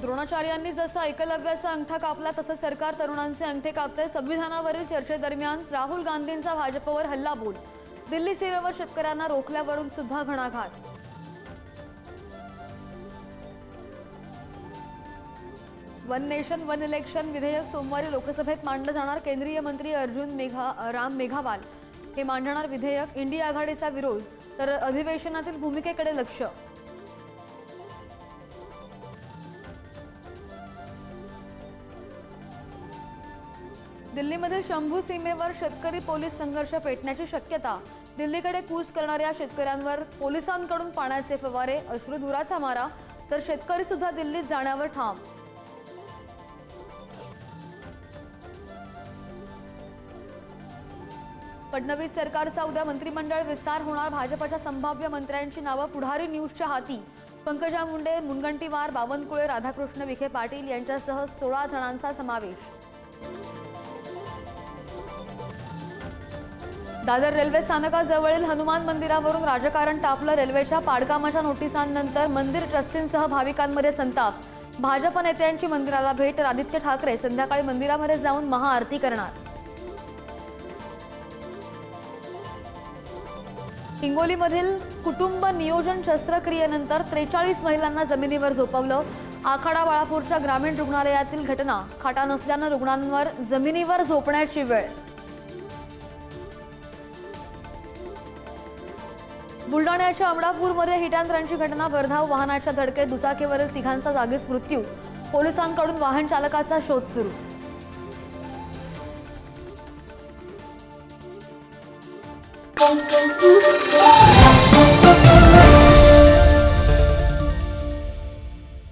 द्रोणाचार्यांनी जसं एकलव्याचा अंगठा कापला तसं सरकार तरुणांचे अंगठे कापते। संविधानावरील चर्चेदरम्यान राहुल गांधींचा भाजपवर हल्लाबोल। दिल्ली सीमेवर शेतकऱ्यांना रोखल्यावरून सुद्धा घणाघात। वन नेशन वन इलेक्शन विधेयक सोमवारी लोकसभेत मांडलं जाणार। केंद्रीय मंत्री राम मेघवाल हे मांडणार विधेयक। इंडिया आघाडीचा विरोध तर अधिवेशनातील भूमिकेकडे लक्ष। दिल्लीमधील शंभू सीमेवर शेतकरी पोलीस संघर्ष पेटण्याची शक्यता। दिल्लीकडे कूच करणाऱ्या शेतकऱ्यांवर पोलिसांकडून पाण्याचे फवारे, अश्रुधुराचा मारा, तर शेतकरी सुद्धा दिल्लीत जाण्यावर ठाम। फडणवीस सरकारचा उद्या मंत्रिमंडळ विस्तार होणार। भाजपच्या संभाव्य मंत्र्यांची नावं पुढारी न्यूजच्या हाती। पंकजा मुंडे, मुनगंटीवार, बावनकुळे, राधाकृष्ण विखे पाटील यांच्यासह 16 जणांचा समावेश। दादर रेल्वे स्थानकाजवळील हनुमान मंदिरावरून राजकारण तापलं। रेल्वेच्या पाडकामाच्या नोटिसांनंतर मंदिर ट्रस्टींसह भाविकांमध्ये संताप। भाजप नेत्यांची मंदिराला भेट, तर आदित्य ठाकरे संध्याकाळी मंदिरामध्ये जाऊन महाआरती करणार। हिंगोलीमधील कुटुंब नियोजन शस्त्रक्रियेनंतर 43 महिलांना जमिनीवर झोपवलं। आखाडा बाळापूरच्या ग्रामीण रुग्णालयातील घटना। खाटा नसल्यानं रुग्णांवर जमिनीवर झोपण्याची वेळ। बुलडाण्याच्या अमडापूरमध्ये हिट अँड रनची घटना। भरधाव वाहनाच्या धडकेत दुचाकीवरील तिघांचा जागीच मृत्यू। पोलिसांकडून वाहन चालकाचा शोध सुरू।